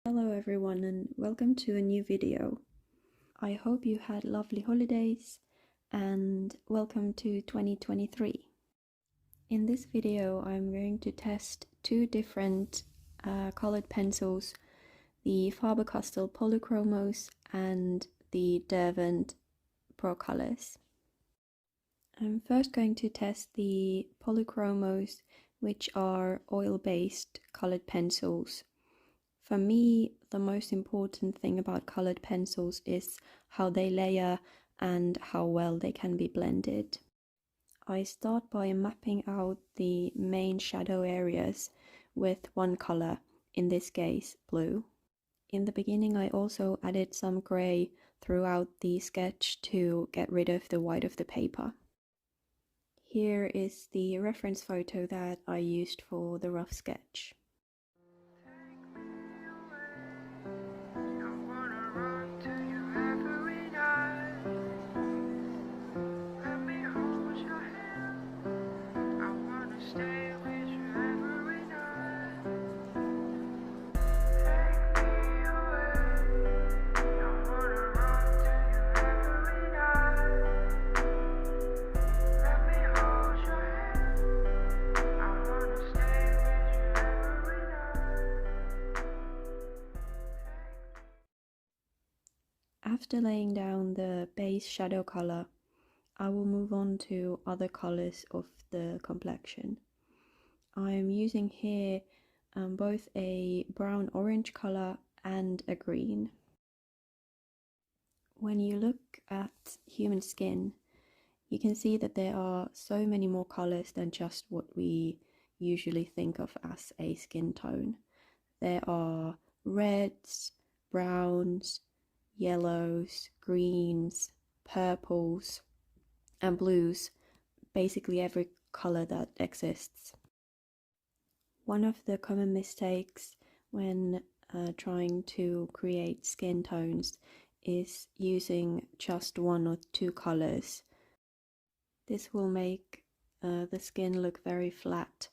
Hello everyone and welcome to a new video. I hope you had lovely holidays and welcome to 2023. In this video I'm going to test two different colored pencils, the Faber-Castell Polychromos and the Derwent Procolours. I'm first going to test the Polychromos, which are oil-based colored pencils. For me, the most important thing about colored pencils is how they layer and how well they can be blended. I start by mapping out the main shadow areas with one color, in this case blue. In the beginning I also added some grey throughout the sketch to get rid of the white of the paper. Here is the reference photo that I used for the rough sketch. After laying down the base shadow color, I will move on to other colors of the complexion. I am using here both a brown-orange color and a green. When you look at human skin, you can see that there are so many more colors than just what we usually think of as a skin tone. There are reds, browns, yellows, greens, purples, and blues, basically every color that exists. One of the common mistakes when trying to create skin tones is using just one or two colors. This will make the skin look very flat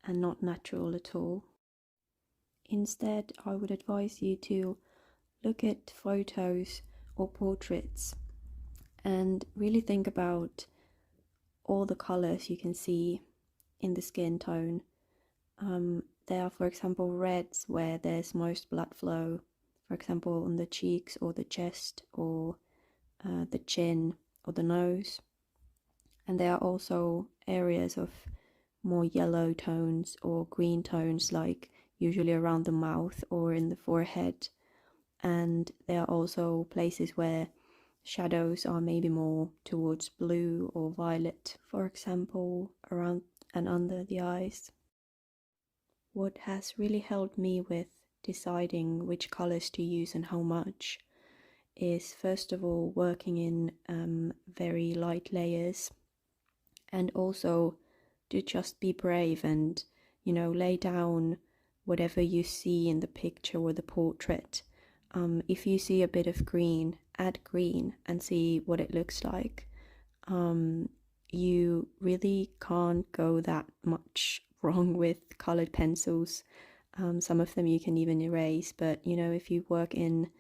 and not natural at all. Instead, I would advise you to look at photos or portraits and really think about all the colors you can see in the skin tone. There are, for example, reds where there's most blood flow, for example on the cheeks or the chest or the chin or the nose. And there are also areas of more yellow tones or green tones, like usually around the mouth or in the forehead. And there are also places where shadows are maybe more towards blue or violet, for example around and under the eyes. What has really helped me with deciding which colors to use and how much is first of all working in very light layers, and also to just be brave and, you know, lay down whatever you see in the picture or the portrait. If you see a bit of green, add green and see what it looks like. You really can't go that much wrong with colored pencils. Some of them you can even erase, but you know, if you work in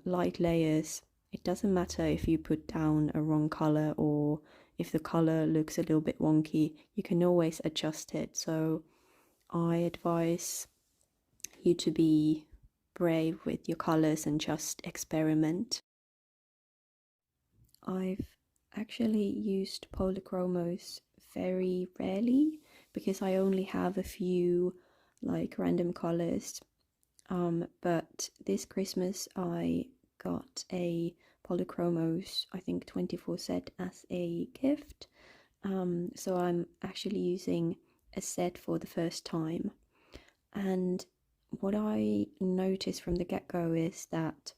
light layers, it doesn't matter if you put down a wrong color or if the color looks a little bit wonky, you can always adjust it. So I advise you to be brave with your colors and just experiment. I've actually used Polychromos very rarely because I only have a few like random colors, but this Christmas I got a Polychromos, I think 24 set as a gift, so I'm actually using a set for the first time. And what I noticed from the get-go is that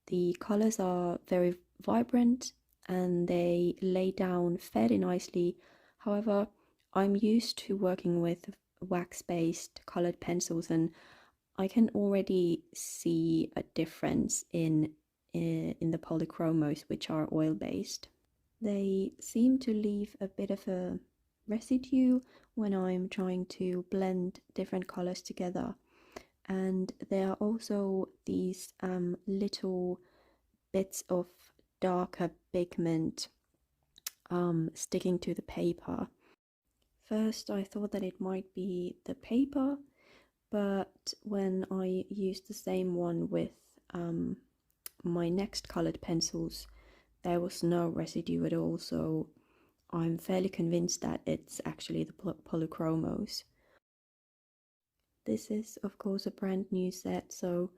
the colors are very vibrant and they lay down fairly nicely. However, I'm used to working with wax-based colored pencils and I can already see a difference in the Polychromos, which are oil-based. They seem to leave a bit of a residue when I'm trying to blend different colors together. And there are also these little bits of darker pigment sticking to the paper. First, I thought that it might be the paper, but when I used the same one with my next colored pencils, there was no residue at all, so I'm fairly convinced that it's actually the Polychromos. This is, of course, a brand new set, so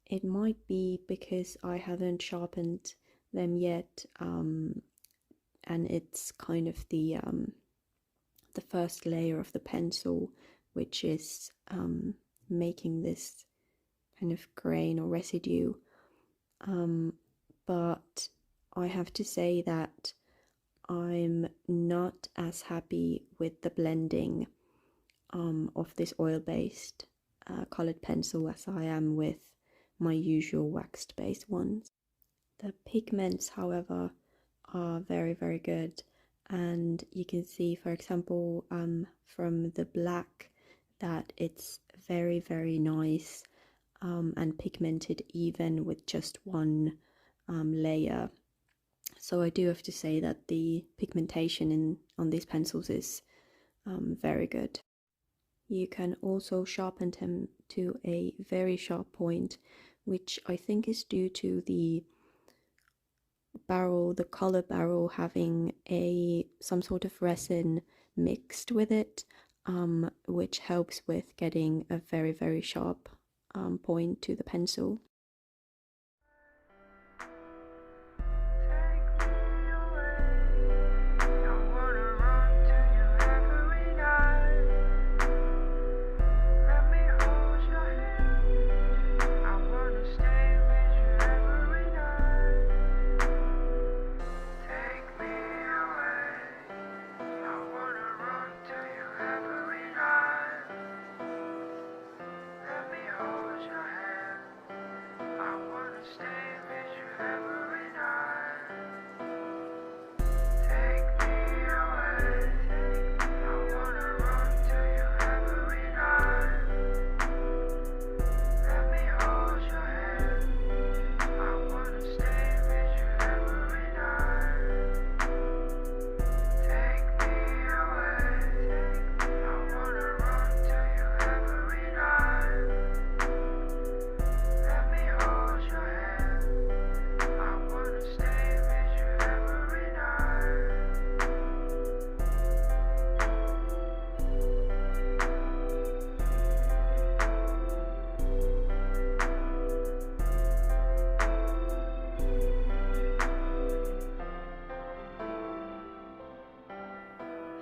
it might be because I haven't sharpened them yet, and it's kind of the first layer of the pencil, which is making this kind of grain or residue. But I have to say that I'm not as happy with the blending of this oil-based colored pencil as I am with my usual waxed-based ones. The pigments, however, are very, very good, and you can see, for example, from the black that it's very, very nice and pigmented even with just one layer. So I do have to say that the pigmentation on these pencils is very good. You can also sharpen them to a very sharp point, which I think is due to the barrel, the color barrel, having some sort of resin mixed with it, which helps with getting a very, very sharp point to the pencil.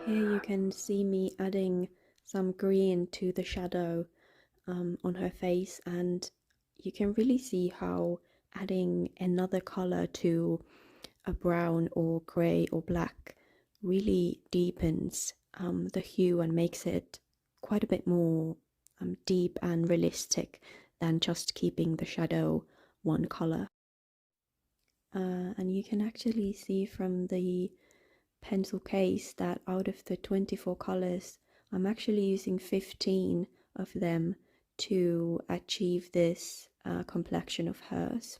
Here you can see me adding some green to the shadow on her face, and you can really see how adding another color to a brown or grey or black really deepens the hue and makes it quite a bit more deep and realistic than just keeping the shadow one color. And you can actually see from the pencil case that out of the 24 colors, I'm actually using 15 of them to achieve this complexion of hers.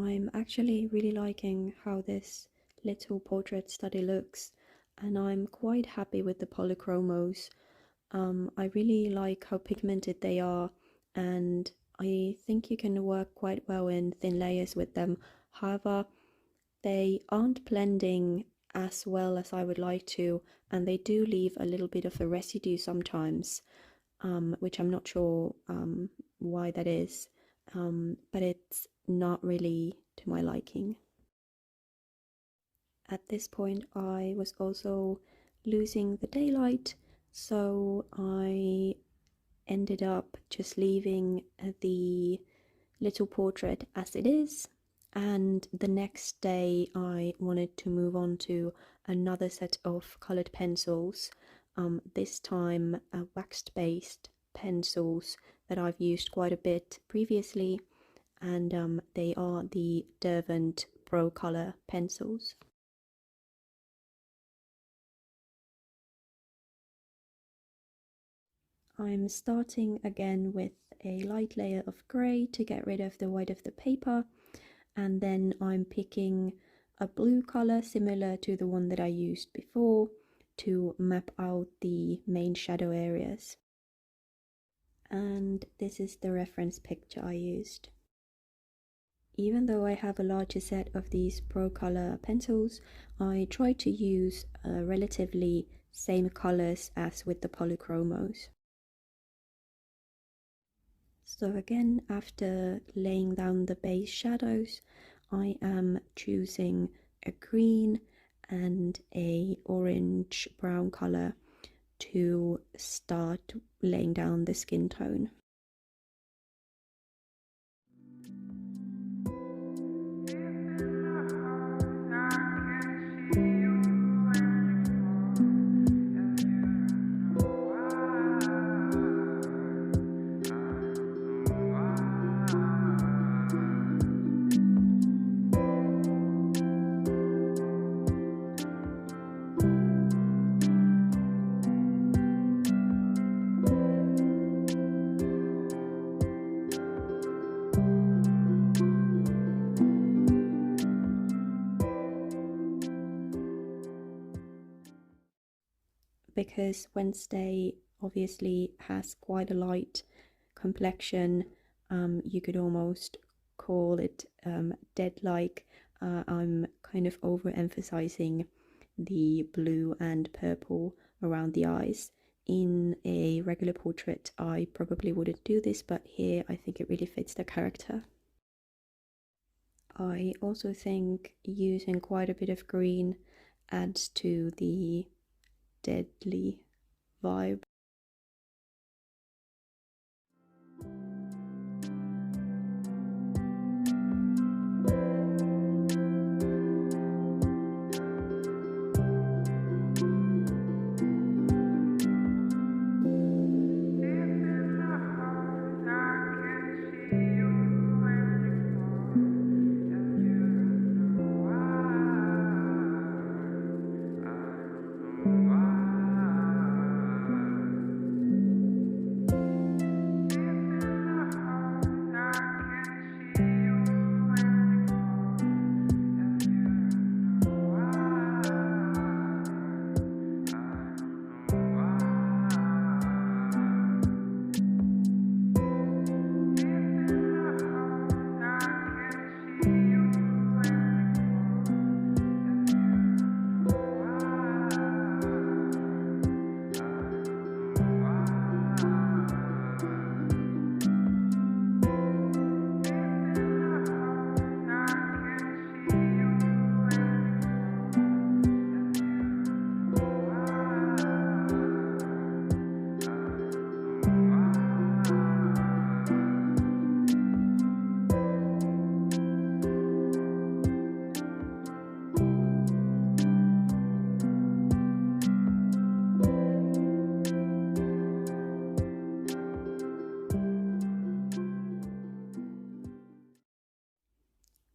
I'm actually really liking how this little portrait study looks, and I'm quite happy with the polychromos. I really like how pigmented they are, and I think you can work quite well in thin layers with them. However, they aren't blending as well as I would like to, and they do leave a little bit of a residue sometimes, which I'm not sure why that is, but it's not really to my liking. At this point, I was also losing the daylight, so I ended up just leaving the little portrait as it is. And the next day, I wanted to move on to another set of colored pencils, this time waxed based pencils that I've used quite a bit previously, and they are the Derwent Procolour pencils. I'm starting again with a light layer of grey to get rid of the white of the paper, and then I'm picking a blue colour similar to the one that I used before to map out the main shadow areas. And this is the reference picture I used. Even though I have a larger set of these Procolour pencils, I try to use relatively same colours as with the Polychromos. So again, after laying down the base shadows, I am choosing a green and a orange brown colour to start laying down the skin tone. Because Wednesday obviously has quite a light complexion, you could almost call it dead-like. I'm kind of overemphasizing the blue and purple around the eyes. In a regular portrait, I probably wouldn't do this, but here I think it really fits the character. I also think using quite a bit of green adds to the deadly vibe.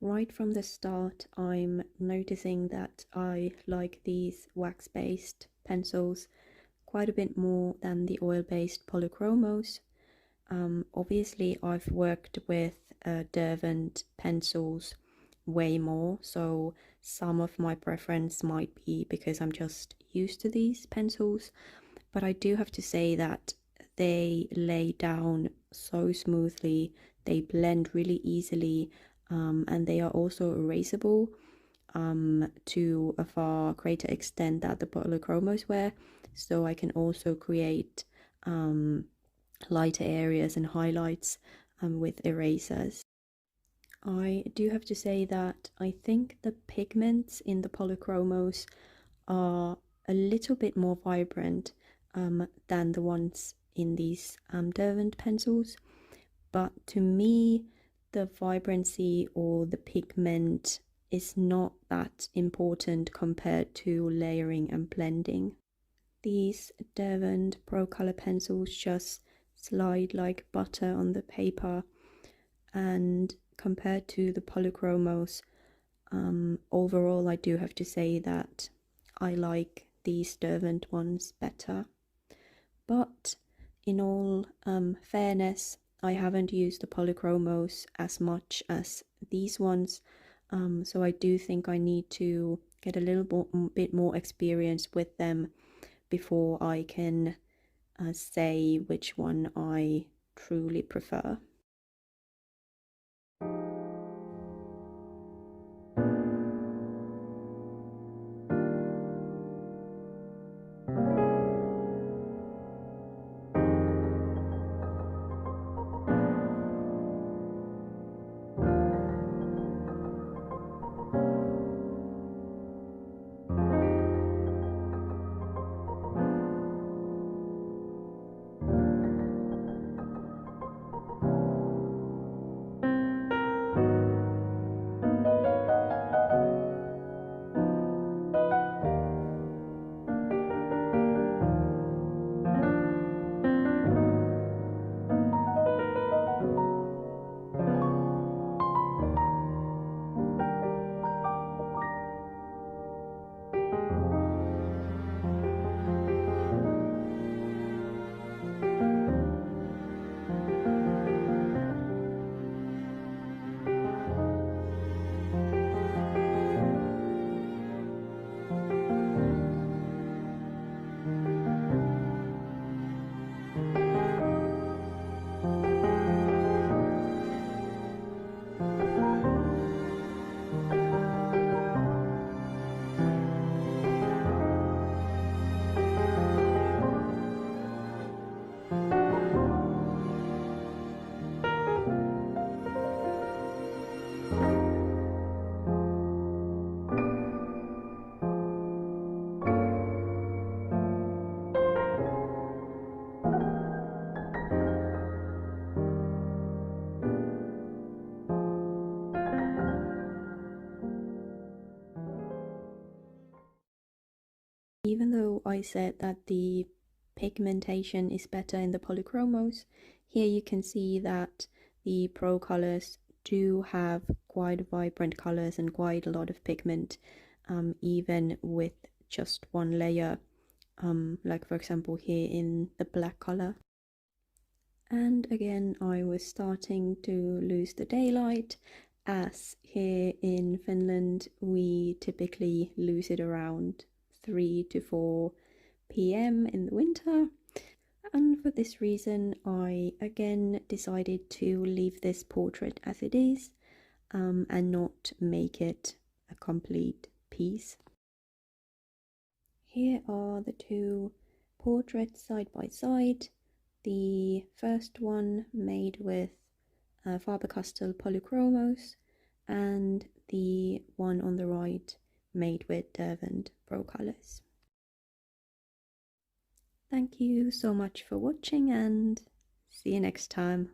Right from the start, I'm noticing that I like these wax-based pencils quite a bit more than the oil-based Polychromos. Obviously, I've worked with Derwent pencils way more, so some of my preference might be because I'm just used to these pencils, but I do have to say that they lay down so smoothly, they blend really easily, and they are also erasable to a far greater extent that the Polychromos were, so I can also create lighter areas and highlights with erasers. I do have to say that I think the pigments in the Polychromos are a little bit more vibrant than the ones in these Derwent pencils, but to me the vibrancy or the pigment is not that important compared to layering and blending. These Derwent Procolour pencils just slide like butter on the paper, and compared to the Polychromos, overall I do have to say that I like these Derwent ones better. But in all fairness, I haven't used the Polychromos as much as these ones, so I do think I need to get a little bit more experience with them before I can say which one I truly prefer. Even though I said that the pigmentation is better in the Polychromos, here you can see that the Pro colors do have quite vibrant colors and quite a lot of pigment, even with just one layer, like for example here in the black color. And again, I was starting to lose the daylight, as here in Finland we typically lose it around 3 to 4 p.m. in the winter, and for this reason I again decided to leave this portrait as it is and not make it a complete piece. Here are the two portraits side by side. The first one made with Faber-Castell Polychromos, and the one on the right made with Derwent Procolours. Thank you so much for watching, and see you next time.